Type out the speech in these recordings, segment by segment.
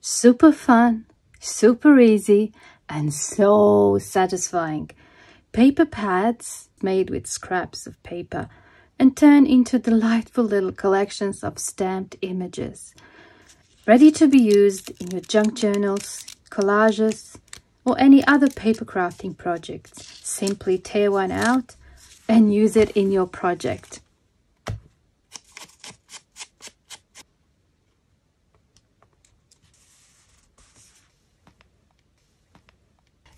Super fun, super easy, and so satisfying. Paper pads made with scraps of paper and turn into delightful little collections of stamped images. Ready to be used in your junk journals, collages, or any other paper crafting projects. Simply tear one out and use it in your project.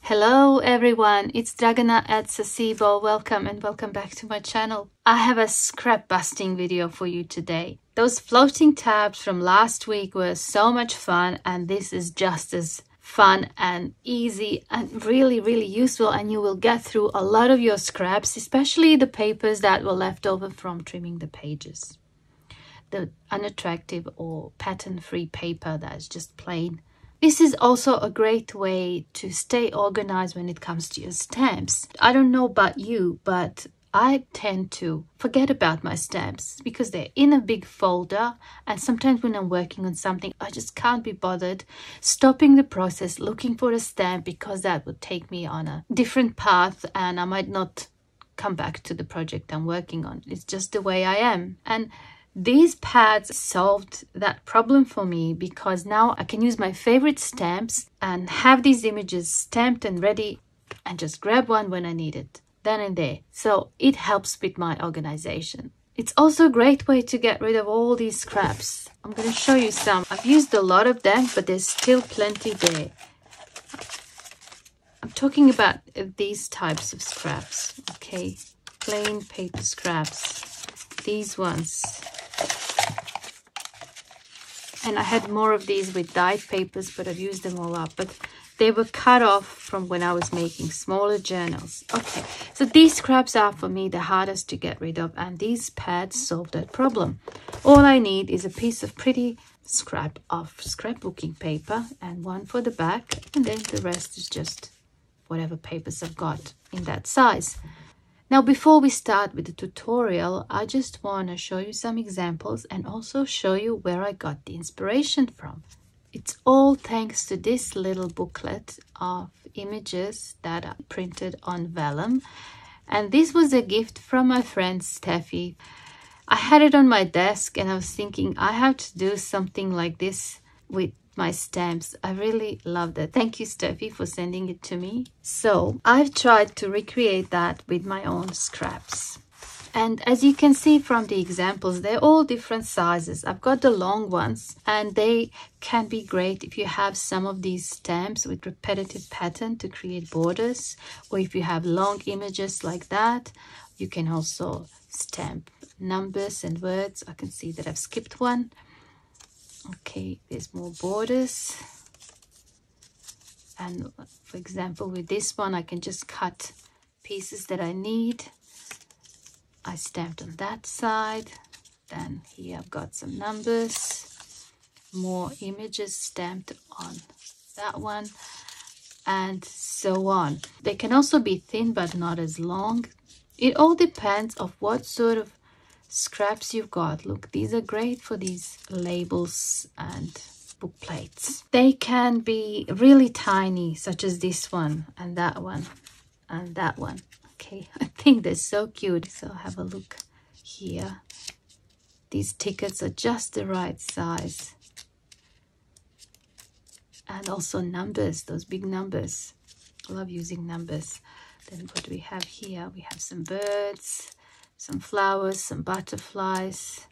Hello everyone, it's Dragana at Saacibo. Welcome and welcome back to my channel. I have a scrap busting video for you today. Those floating tabs from last week were so much fun, and this is just as fun and easy and really useful, and you will get through a lot of your scraps, especially the papers that were left over from trimming the pages. The unattractive or pattern-free paper that's just plain. This is also a great way to stay organized when it comes to your stamps. I don't know about you, but I tend to forget about my stamps because they're in a big folder, and sometimes when I'm working on something, I just can't be bothered stopping the process looking for a stamp, because that would take me on a different path and I might not come back to the project I'm working on. It's just the way I am. And these pads solved that problem for me, because now I can use my favorite stamps and have these images stamped and ready and just grab one when I need it, then and there. So it helps with my organization. It's also a great way to get rid of all these scraps. I'm going to show you some. I've used a lot of them, but there's still plenty there. I'm talking about these types of scraps, okay? Plain paper scraps. These ones. And I had more of these with dyed papers, but I've used them all up. But they were cut off from when I was making smaller journals. Okay, so these scraps are for me the hardest to get rid of, and these pads solve that problem. All I need is a piece of pretty scrap of scrapbooking paper and one for the back, and then the rest is just whatever papers I've got in that size. Now, before we start with the tutorial, I just want to show you some examples and also show you where I got the inspiration from. It's all thanks to this little booklet of images that I printed on vellum. And this was a gift from my friend Steffi. I had it on my desk and I was thinking I have to do something like this with my stamps. I really loved it. Thank you, Steffi, for sending it to me. So I've tried to recreate that with my own scraps. And as you can see from the examples, they're all different sizes. I've got the long ones, and they can be great if you have some of these stamps with repetitive pattern to create borders, or if you have long images like that. You can also stamp numbers and words. I can see that I've skipped one. Okay, there's more borders, and for example with this one I can just cut pieces that I need. I stamped on that side, then here I've got some numbers, more images stamped on that one, and so on. They can also be thin but not as long. It all depends on what sort of scraps you've got. Look, these are great for these labels and book plates. They can be really tiny, such as this one and that one and that one. Okay, I think they're so cute. So have a look here. These tickets are just the right size. And also numbers, those big numbers. I love using numbers. Then what do we have here? We have some birds, some flowers, some butterflies,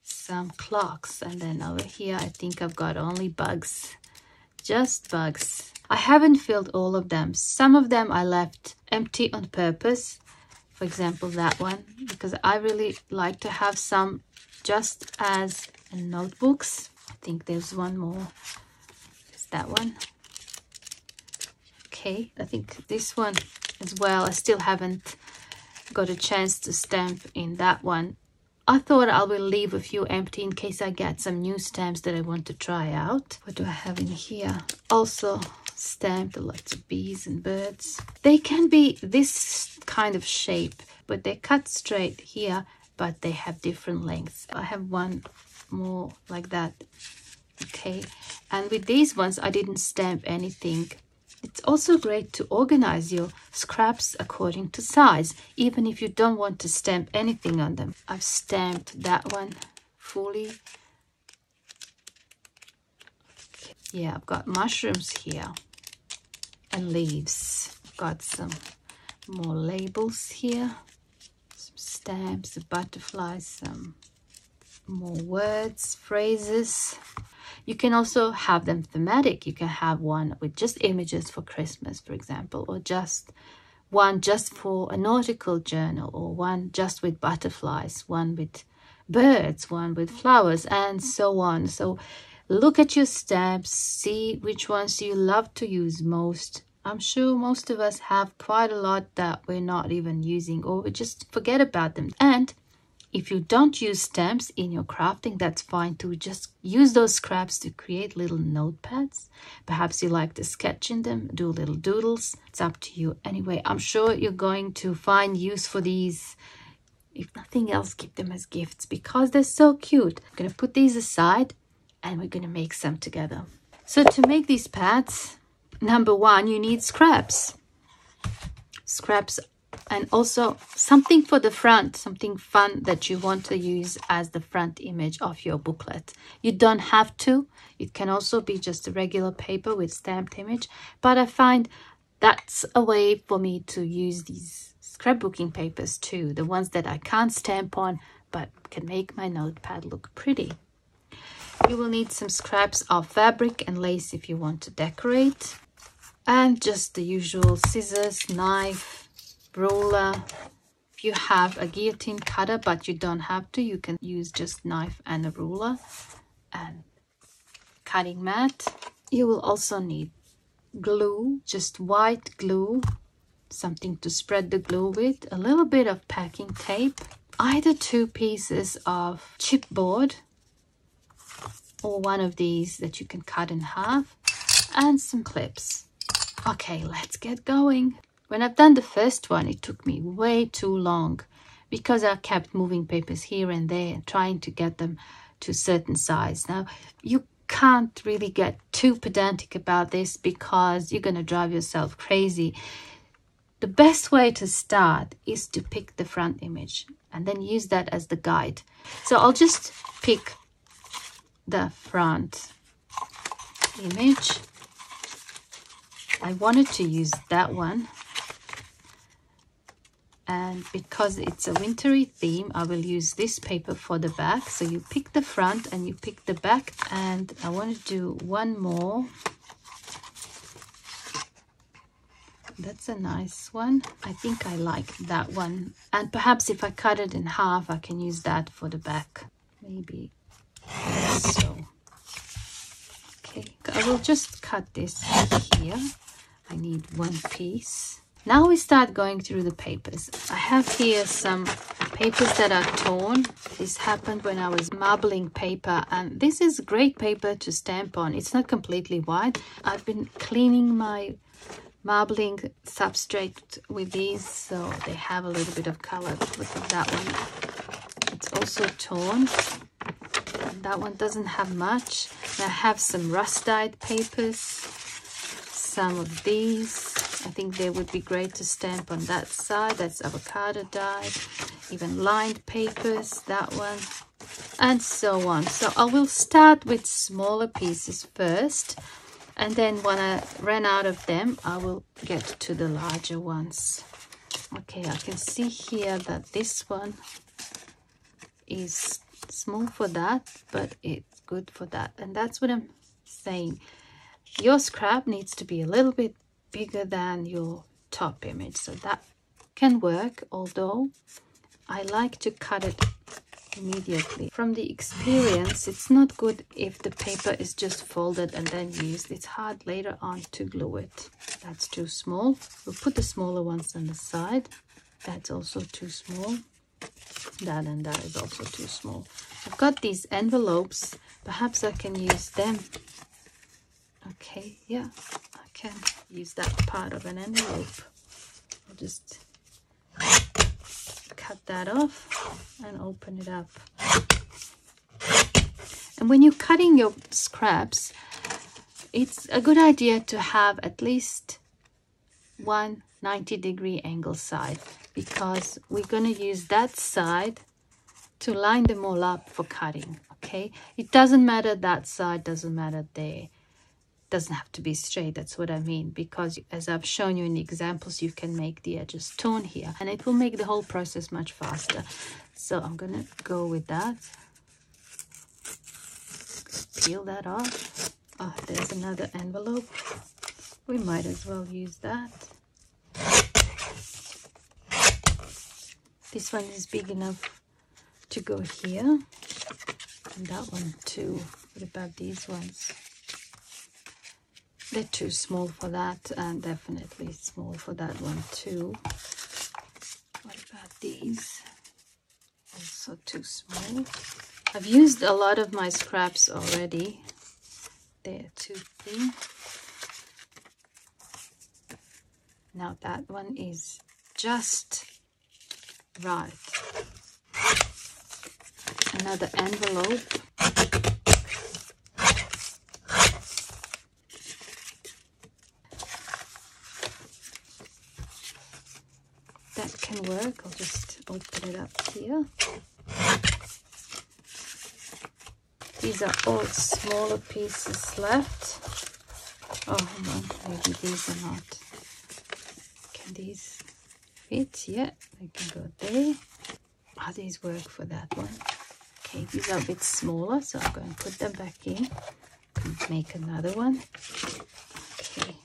some clocks, and then over here I think I've got only bugs, just bugs. I haven't filled all of them. Some of them I left empty on purpose, for example that one, because I really like to have some just as notebooks. I think there's one more. There's that one. Okay, I think this one as well. I still haven't got a chance to stamp in that one. I thought I will leave a few empty in case I get some new stamps that I want to try out. What do I have in here? Also stamped lots of bees and birds. They can be this kind of shape, but they're cut straight here, but they have different lengths. I have one more like that Okay, and with these ones I didn't stamp anything. It's also great to organize your scraps according to size, even if you don't want to stamp anything on them. I've stamped that one fully. Yeah, I've got mushrooms here and leaves. I've got some more labels here, some stamps, butterflies, some more words, phrases. You can also have them thematic. You can have one with just images for Christmas, for example, or just one just for a nautical journal, or one just with butterflies, one with birds, one with flowers, and so on. So look at your stamps, see which ones you love to use most. I'm sure most of us have quite a lot that we're not even using, or we just forget about them. And if you don't use stamps in your crafting, that's fine too. Just use those scraps to create little notepads. Perhaps you like to sketch in them, do little doodles. It's up to you. Anyway, I'm sure you're going to find use for these. If nothing else, keep them as gifts because they're so cute. I'm going to put these aside and we're going to make some together. So to make these pads, number one, you need scraps. Scraps. And also something for the front, something fun that you want to use as the front image of your booklet. You don't have to. It can also be just a regular paper with stamped image. But I find that's a way for me to use these scrapbooking papers too. The ones that I can't stamp on, but can make my notepad look pretty. You will need some scraps of fabric and lace if you want to decorate. And just the usual scissors, knife, ruler. If you have a guillotine cutter but you don't have to, you can use just knife and a ruler and cutting mat. You will also need glue, just white glue, something to spread the glue with, a little bit of packing tape, either 2 pieces of chipboard or one of these that you can cut in half, and some clips. Okay, let's get going. When I've done the first one, it took me way too long because I kept moving papers here and there and trying to get them to a certain size. Now, you can't really get too pedantic about this because you're going to drive yourself crazy. The best way to start is to pick the front image and then use that as the guide. So I'll just pick the front image. I wanted to use that one. And because it's a wintry theme, I will use this paper for the back. So you pick the front and you pick the back. And I want to do one more. That's a nice one. I think I like that one. And perhaps if I cut it in half, I can use that for the back. Maybe so. Okay, I will just cut this here. I need one piece. Now we start going through the papers. I have here some papers that are torn. This happened when I was marbling paper, and this is great paper to stamp on. It's not completely white. I've been cleaning my marbling substrate with these, so they have a little bit of color. Look at that one. It's also torn. And that one doesn't have much. And I have some rust-dyed papers. Some of these. I think they would be great to stamp on that side. That's avocado dyed. Even lined papers, that one, and so on. So I will start with smaller pieces first, and then when I run out of them, I will get to the larger ones. Okay, I can see here that this one is small for that, but it's good for that. And that's what I'm saying. Your scrap needs to be a little bit bigger than your top image, so that can work, although I like to cut it immediately. From the experience, it's not good if the paper is just folded and then used. It's hard later on to glue it. That's too small. We'll put the smaller ones on the side. That's also too small. That and that is also too small. I've got these envelopes. Perhaps I can use them. Okay, yeah, I can use that part of an envelope. I'll just cut that off and open it up. And when you're cutting your scraps, it's a good idea to have at least one 90-degree angle side, because we're going to use that side to line them all up for cutting. Okay, it doesn't matter that side, doesn't matter there, doesn't have to be straight. That's what I mean, because as I've shown you in the examples, you can make the edges torn here, and it will make the whole process much faster. So I'm gonna go with that. Peel that off. Oh, there's another envelope. We might as well use that. This one is big enough to go here, and that one too. What about these ones? They're too small for that, and definitely small for that one too. What about these? Also too small. I've used a lot of my scraps already. They're too thin. Now that one is just right. Another envelope. That can work. I'll just open it up here. These are all smaller pieces left. Oh, hang on, maybe these are not. Can these fit? Yeah, they can go there. How these work for that one? Okay, these are a bit smaller, so I'm going to put them back in. Make another one. Okay,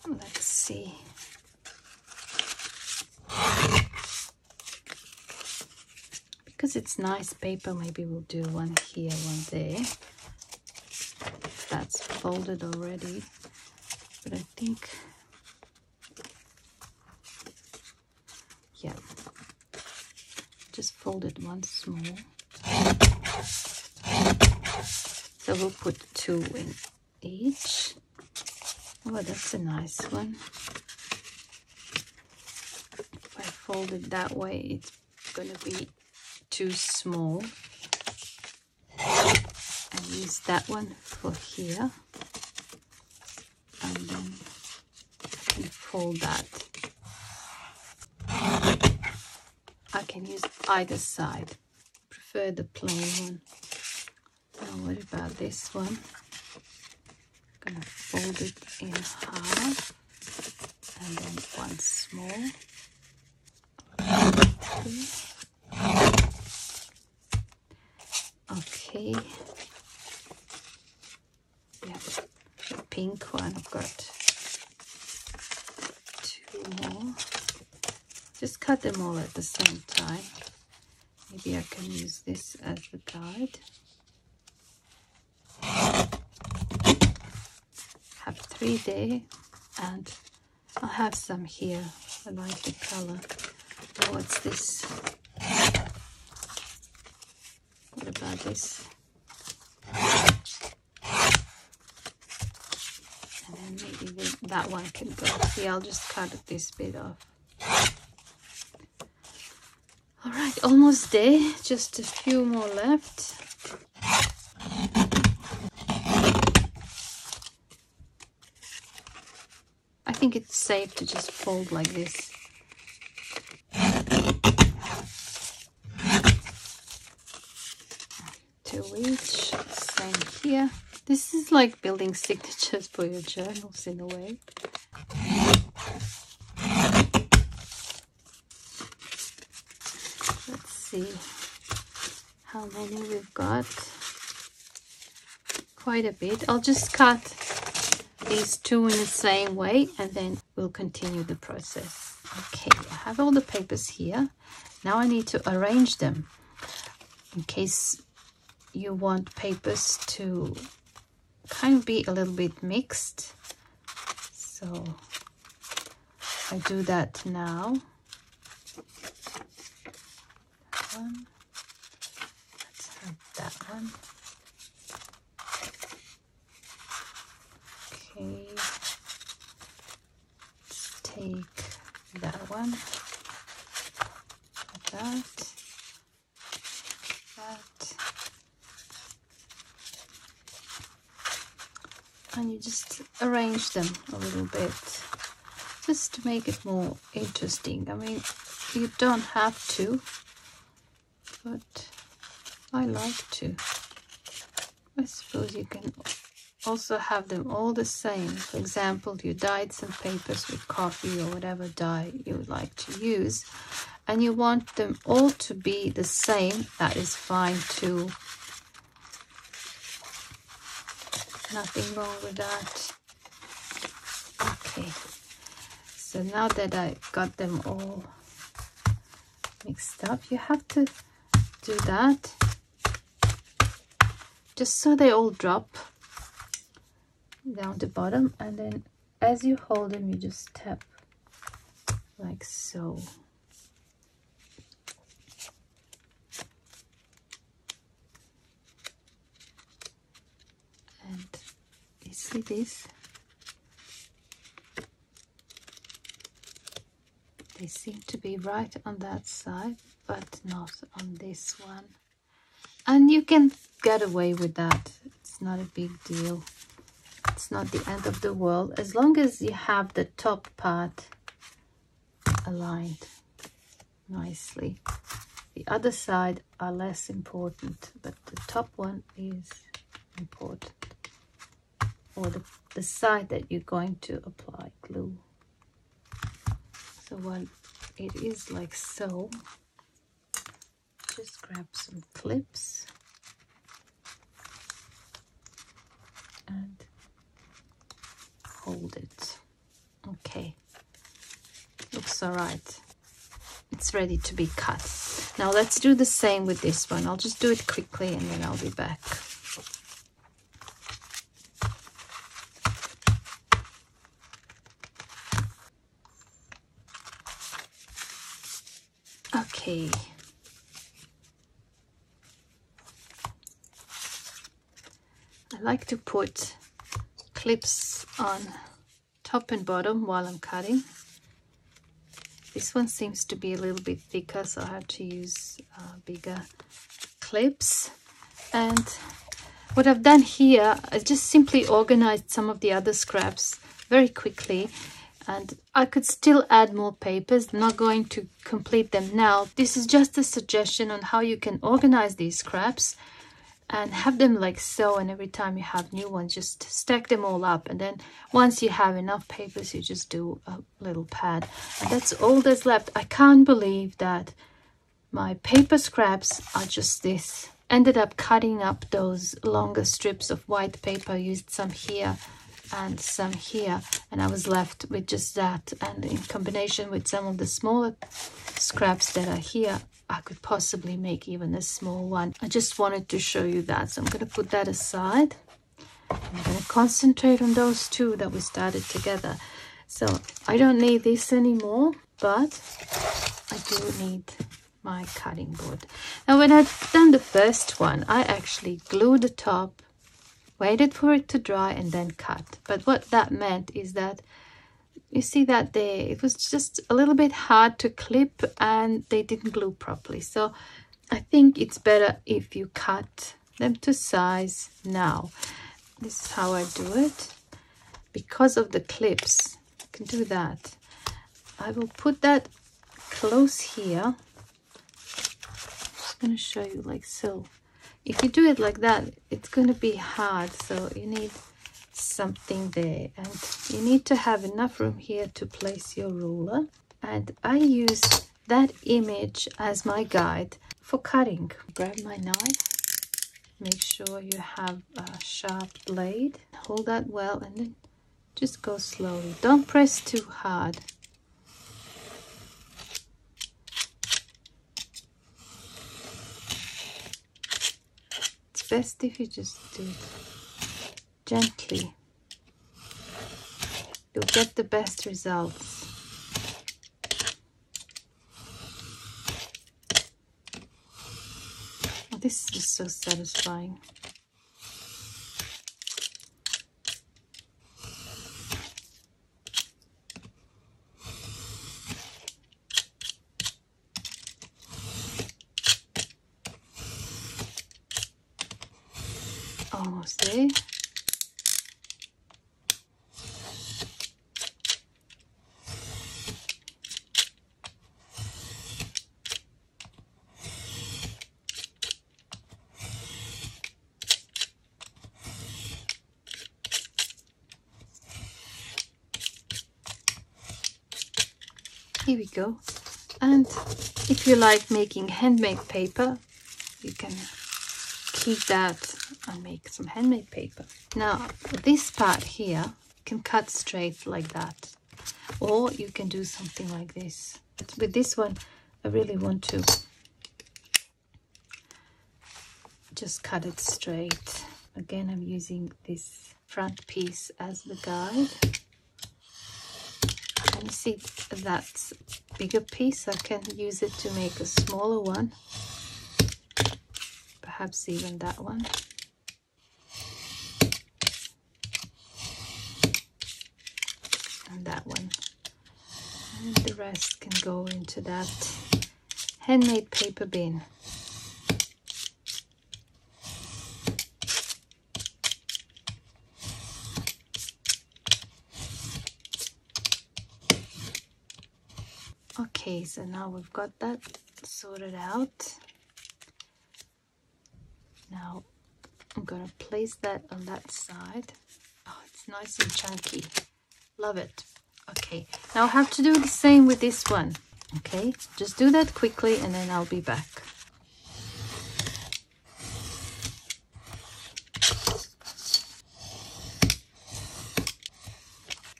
let's see. Because it's nice paper, maybe we'll do one here, one there. That's folded already, but I think, yeah, just fold it once more. So we'll put 2 in each. Oh, that's a nice one. If I fold it that way, it's going to be too small. And use that one for here. And then I can fold that. I can use either side. Prefer the plain one. Now what about this one? I'm gonna fold it in half and then once more. Okay. Yeah, the pink one. I've got 2 more. Just cut them all at the same time. Maybe I can use this as the guide. Have 3 there, and I'll have some here. I like the color. Oh, what's this? What about this? And then maybe that one can go here. I'll just cut this bit off. All right, almost there. Just a few more left. I think it's safe to just fold like this. Two each, same here. This is like building signatures for your journals in a way. Let's see how many we've got. Quite a bit. I'll just cut these 2 in the same way and then we'll continue the process. Okay, I have all the papers here. Now I need to arrange them in case you want papers to kind of be a little bit mixed. So I do that now. That one. Let's have that one. Okay. Let's take that one. That. and you just arrange them a little bit just to make it more interesting. I mean, you don't have to, but I like to. I suppose you can also have them all the same. For example, you dyed some papers with coffee or whatever dye you would like to use, and you want them all to be the same. That is fine too. Nothing wrong with that. Okay, so now that I got them all mixed up, you have to do that just so they all drop down the bottom, and then as you hold them, you just tap like so. And you see this? They seem to be right on that side, but not on this one. And you can get away with that. It's not a big deal. It's not the end of the world, as long as you have the top part aligned nicely. The other side are less important, but the top one is important, or the side that you're going to apply glue. So when it is like so, just grab some clips and hold it. Okay, looks all right. It's ready to be cut. Now let's do the same with this one. I'll just do it quickly and then I'll be back. Okay. I like to put clips on top and bottom while I'm cutting. This one seems to be a little bit thicker, so I have to use bigger clips. And what I've done here, I just simply organized some of the other scraps very quickly, and I could still add more papers. I'm not going to complete them now. This is just a suggestion on how you can organize these scraps and have them like so, and every time you have new ones, just stack them all up, and then once you have enough papers, you just do a little pad, and that's all that's left. I can't believe that my paper scraps are just this. Ended up cutting up those longer strips of white paper. I used some here and some here, and I was left with just that, and in combination with some of the smaller scraps that are here, I could possibly make even a small one. I just wanted to show you that, so I'm going to put that aside. I'm going to concentrate on those two that we started together. So I don't need this anymore, but I do need my cutting board. Now when I've done the first one, I actually glued the top, waited for it to dry, and then cut. But what that meant is that, you see that there, it was just a little bit hard to clip and they didn't glue properly. So I think it's better if you cut them to size now. This is how I do it. Because of the clips, I can do that. I will put that close here. I'm just going to show you like so. If you do it like that, it's going to be hard, so you need something there, and you need to have enough room here to place your ruler. And I use that image as my guide for cutting. Grab my knife, make sure you have a sharp blade, hold that well, and then just go slowly. Don't press too hard. It's best if you just do it gently. You'll get the best results. Oh, this is just so satisfying. Almost there. Here we go. And if you like making handmade paper, you can keep that and make some handmade paper. Now this part here you can cut straight like that, or you can do something like this. But with this one I really want to just cut it straight. Again, I'm using this front piece as the guide. And you see that's a bigger piece, I can use it to make a smaller one. Perhaps even that one. And that one. And the rest can go into that handmade paper bin. Okay, so now we've got that sorted out. Now I'm gonna place that on that side. Oh, it's nice and chunky. Love it. Okay, now I have to do the same with this one. Okay, just do that quickly and then I'll be back.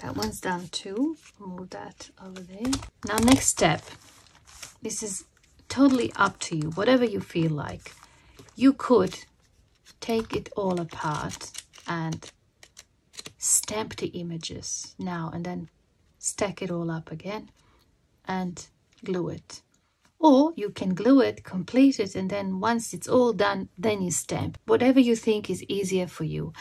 That one's done too. Move that over there. Now next step. This is totally up to you, whatever you feel like. You could take it all apart and stamp the images now and then stack it all up again and glue it. Or you can glue it, complete it, and then once it's all done, then you stamp. Whatever you think is easier for you.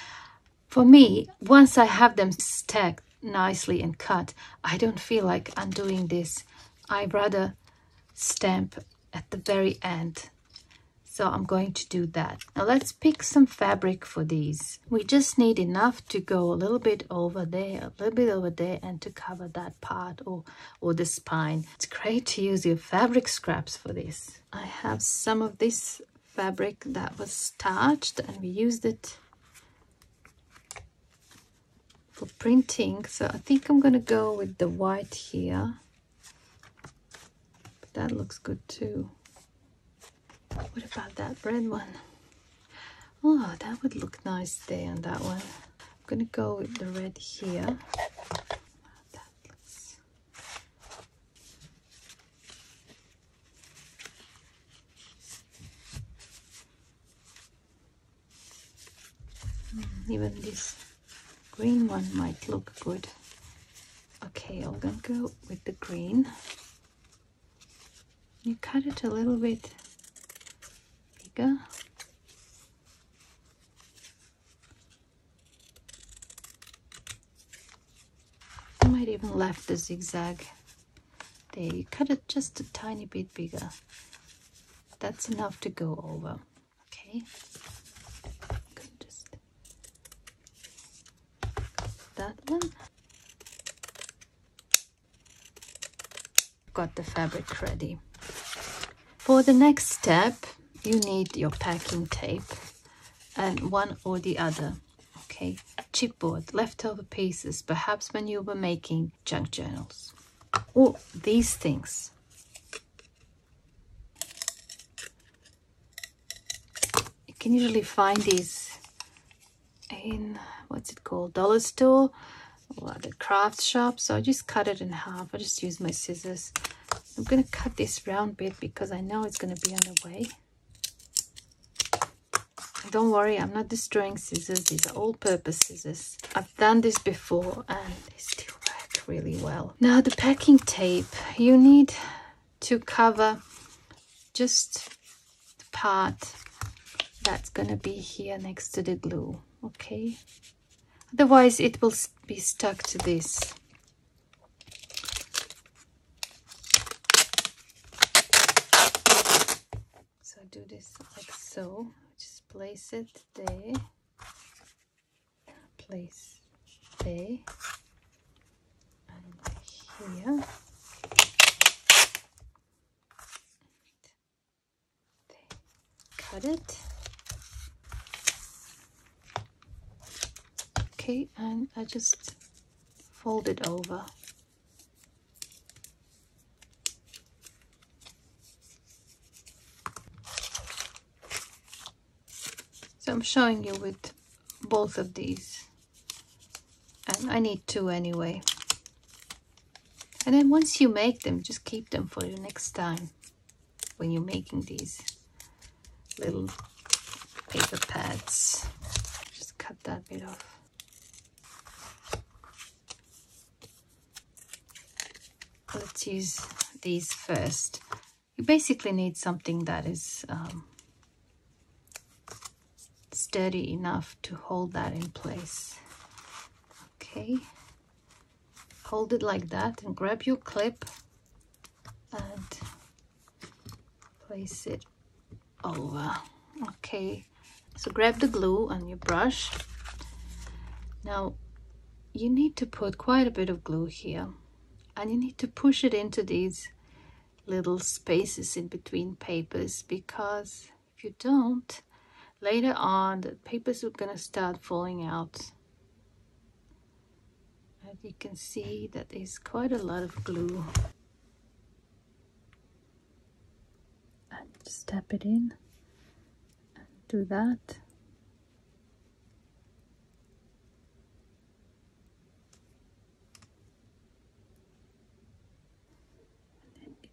For me, once I have them stacked nicely and cut, I don't feel like undoing this. I rather stamp at the very end. So I'm going to do that. Now let's pick some fabric for these. We just need enough to go a little bit over there, a little bit over there, and to cover that part or the spine. It's great to use your fabric scraps for this. I have some of this fabric that was starched and we used it for printing. So I think I'm gonna go with the white here. But that looks good too. What about that red one? Oh, that would look nice there on that one. I'm gonna go with the red here. That looks... Even this green one might look good. Okay, I'm gonna go with the green. You cut it a little bit bigger. I might even left the zigzag there. You cut it just a tiny bit bigger. That's enough to go over. Okay. Just that one. Got the fabric ready. For the next step, you need your packing tape and one or the other. Okay, chipboard, leftover pieces, perhaps when you were making junk journals, or these things. You can usually find these in, what's it called, dollar store or the craft shop. So I just cut it in half. I just use my scissors. I'm going to cut this round bit because I know it's going to be on the way. Don't worry, I'm not destroying scissors. These are all-purpose scissors. I've done this before and they still work really well. Now the packing tape, you need to cover just the part that's going to be here next to the glue, okay? Otherwise it will be stuck to this. So I do this like so. Just place it there, place there, and here. Cut it. Okay, and I just fold it over. I'm showing you with both of these, and I need two anyway. And then once you make them, just keep them for the next time when you're making these little paper pads. Just cut that bit off. Let's use these first. You basically need something that is sturdy enough to hold that in place. Okay, hold it like that and grab your clip and place it over. Okay, so grab the glue and your brush. Now you need to put quite a bit of glue here, and you need to push it into these little spaces in between papers, because if you don't, later on the papers are going to start falling out. And you can see that there's quite a lot of glue. And just tap it in and do that.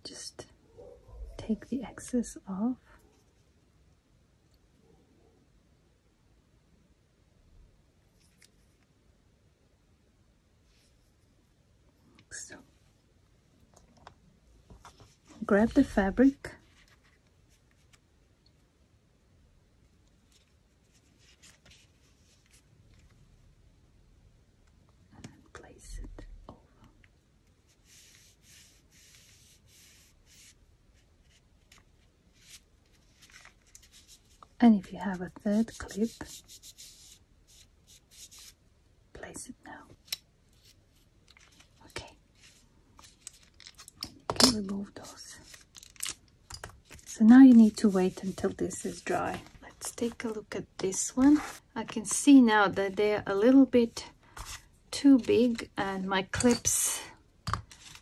Just take the excess off. So grab the fabric and then place it over. And if you have a third clip, place it now. Okay, you can remove those. So now you need to wait until this is dry. Let's take a look at this one. I can see now that they're a little bit too big, and my clips,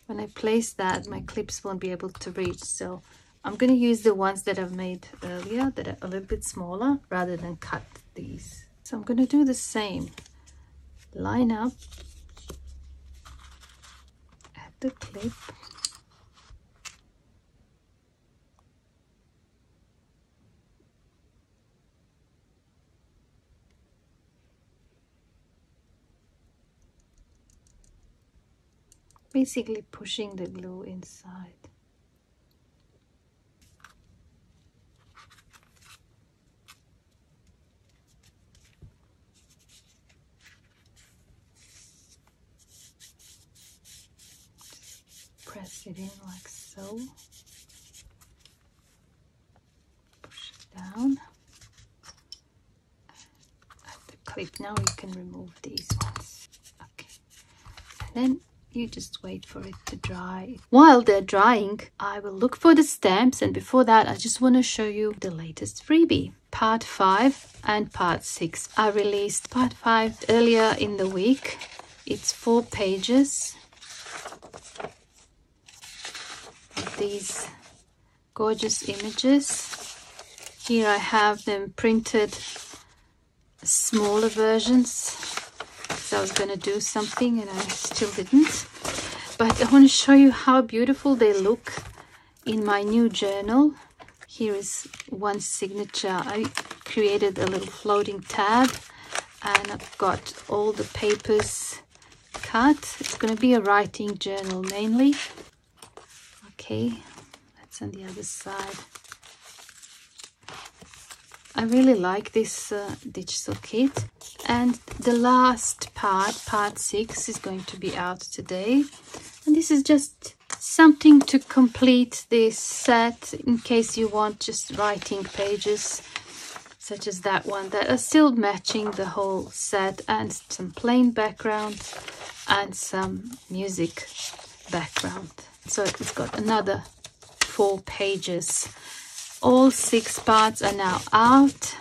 when I place that, my clips won't be able to reach. So I'm going to use the ones that I've made earlier that are a little bit smaller rather than cut these. So I'm going to do the same. Line up at the clip. Basically pushing the glue inside. Press it in like so. Push it down. At the clip, now you can remove these ones. Okay. And then you just wait for it to dry. While they're drying, I will look for the stamps, and before that I just want to show you the latest freebie. Part 5 and part 6. I released part 5 earlier in the week. It's 4 pages. These gorgeous images. Here I have them printed smaller versions. I was going to do something and I still didn't, but I want to show you how beautiful they look in my new journal. Here is one signature. I created a little floating tab and I've got all the papers cut. It's going to be a writing journal mainly. Okay, that's on the other side. I really like this digital kit. And the last part, part 6, is going to be out today. And this is just something to complete this set in case you want just writing pages, such as that one, that are still matching the whole set, and some plain background and some music background. So it's got another 4 pages. All 6 parts are now out.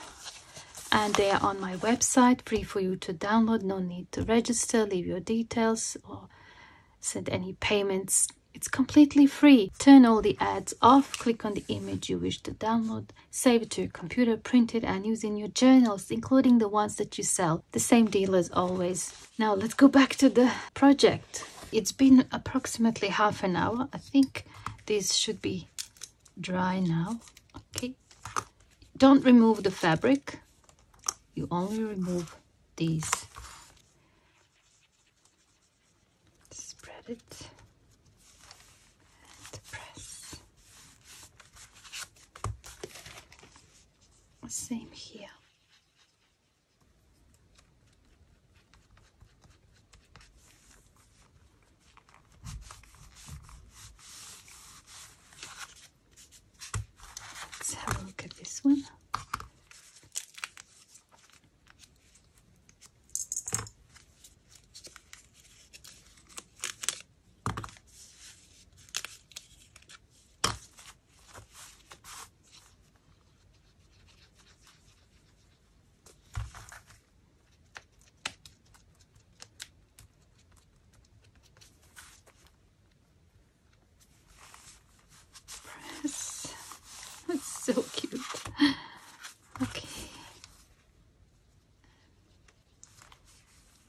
And they are on my website, free for you to download. No need to register, leave your details or send any payments. It's completely free. Turn all the ads off, click on the image you wish to download, save it to your computer, print it and use in your journals, including the ones that you sell. The same deal as always. Now let's go back to the project. It's been approximately half an hour. I think these should be dry now. Okay. Don't remove the fabric. You only remove these. Spread it. Press. Same here. Let's have a look at this one. It's so cute. Okay.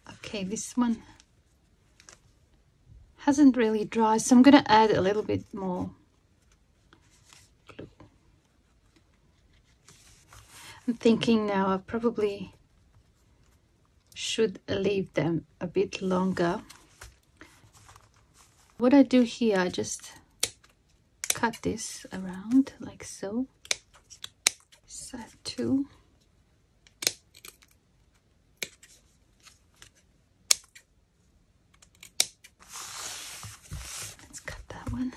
Okay, this one hasn't really dried, so I'm going to add a little bit more glue. I'm thinking now I probably should leave them a bit longer. What I do here, I just cut this around like so. Side 2. Let's cut that one.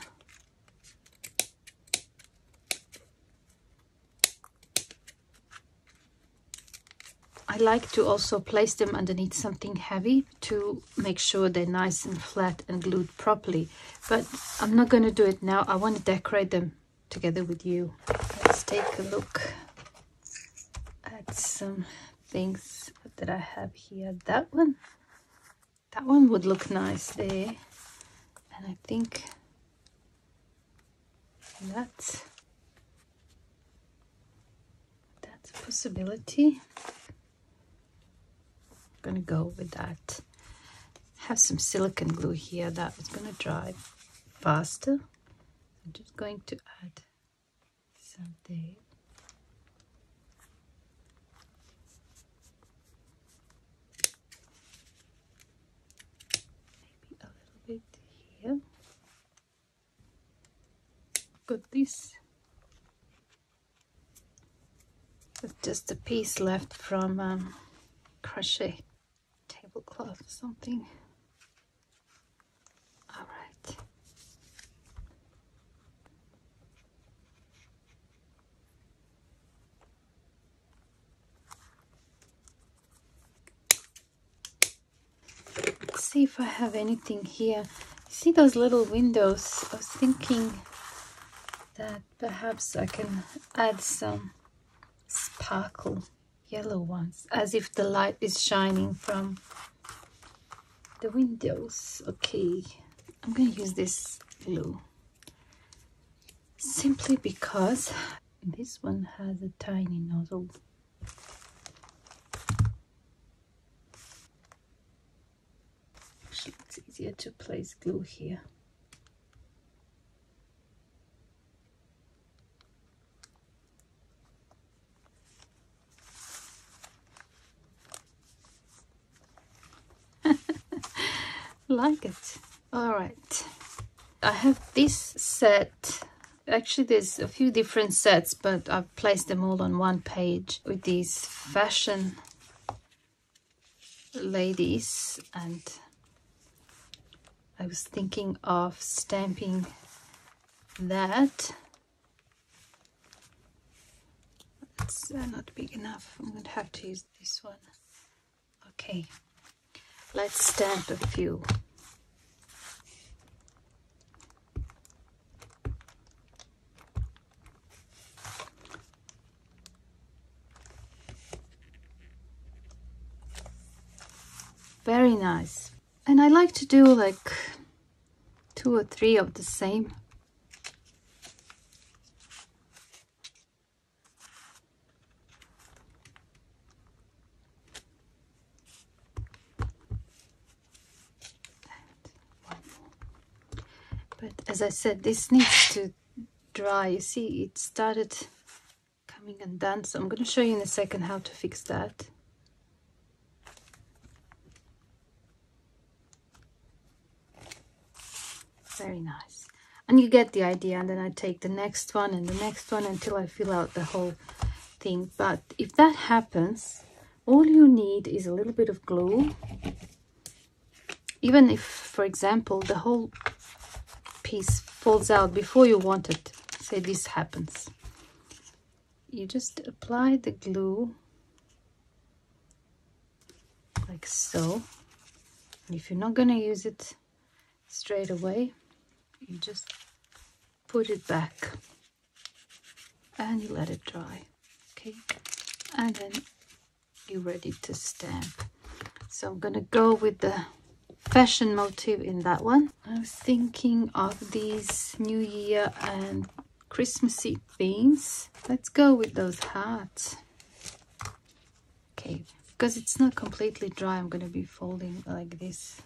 I like to also place them underneath something heavy to make sure they're nice and flat and glued properly. But I'm not going to do it now. I want to decorate them together with you. Let's take a look at some things that I have here. That one would look nice there. And I think that's a possibility. Gonna go with that. Have some silicone glue here that is gonna dry faster. I'm just going to add some there. Maybe a little bit here. Got this. With just a piece left from crochet tablecloth or something. All right. Let's see if I have anything here. See those little windows? I was thinking that perhaps I can add some sparkle yellow ones, as if the light is shining from the windows. Okay, I'm going to use this glue simply because this one has a tiny nozzle. Actually, it's easier to place glue here. Like it. All right, I have this set. Actually, there's a few different sets, but I've placed them all on one page with these fashion ladies, and I was thinking of stamping that. It's not big enough. I'm going to have to use this one. Okay, let's stamp a few. Very nice. And I like to do like 2 or 3 of the same. But as I said, this needs to dry. You see, it started coming undone, so I'm going to show you in a second how to fix that. Very nice. And you get the idea, and then I take the next one and the next one until I fill out the whole thing. But if that happens, all you need is a little bit of glue. Even if, for example, the whole piece falls out before you want it, say this happens, you just apply the glue like so. And if you're not going to use it straight away, you just put it back and you let it dry. Okay, and then you're ready to stamp. So I'm gonna go with the fashion motif in that one. I was thinking of these New Year and Christmassy themes. Let's go with those hearts. Okay, because it's not completely dry, I'm gonna be folding like this.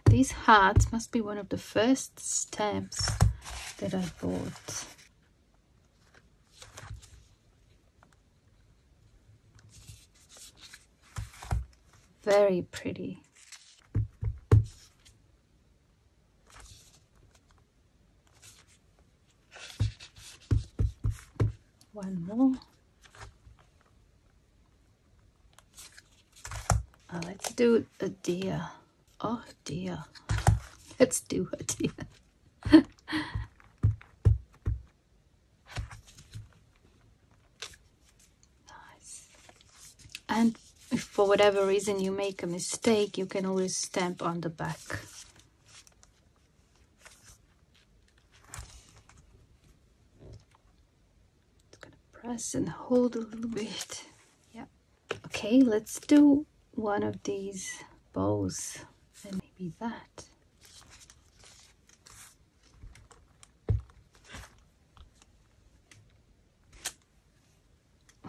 These hearts must be one of the first stamps that I bought. Very pretty. One more. Let's do a deer. Oh dear. Let's do a deer. Nice. And if for whatever reason you make a mistake, you can always stamp on the back. Just gonna press and hold a little bit. Yeah. Okay, let's do one of these bows. And maybe that.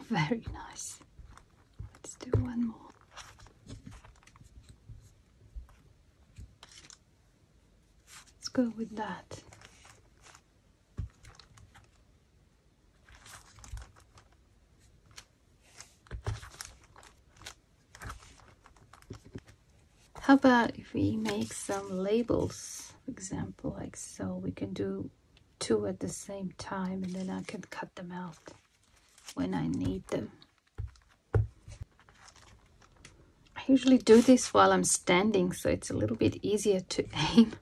Very nice. Let's do one more. Let's go with that. How about if we make some labels, for example, like so? We can do 2 at the same time, and then I can cut them out when I need them. I usually do this while I'm standing, so it's a little bit easier to aim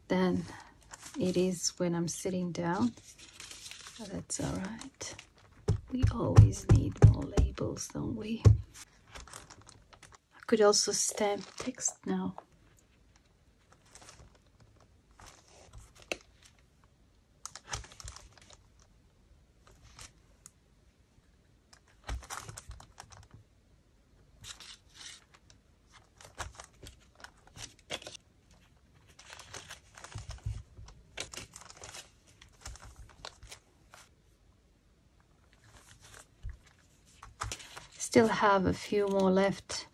than it is when I'm sitting down. But that's all right. We always need more labels, don't we? Could also stamp text now. Still have a few more left.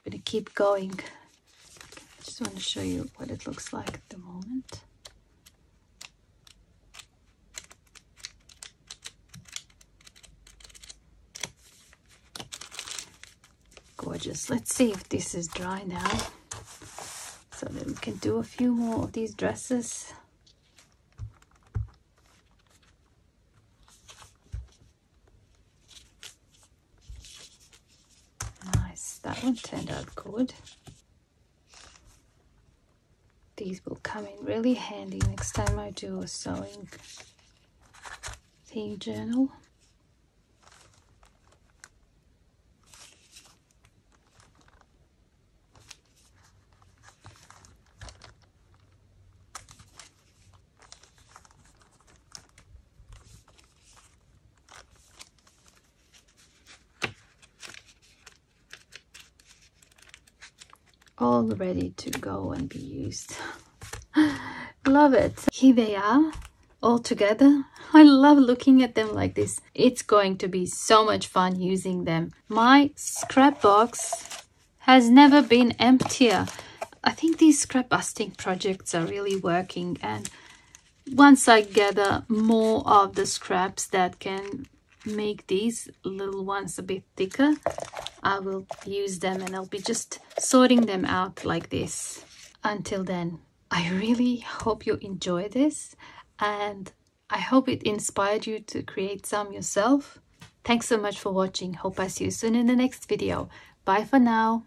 I'm gonna keep going. I just want to show you what it looks like at the moment. Gorgeous. Let's see if this is dry now, so that we can do a few more of these dresses. Nice. That one turned out good. These will come in really handy next time I do a sewing theme journal. all ready to go and be used. Love it. Here they are all together. I love looking at them like this. It's going to be so much fun using them. My scrap box has never been emptier. I think these scrap busting projects are really working, and once I gather more of the scraps that can make these little ones a bit thicker, I will use them, and I'll be just sorting them out like this. Until then, I really hope you enjoy this, and I hope it inspired you to create some yourself. Thanks so much for watching. Hope I see you soon in the next video. Bye for now.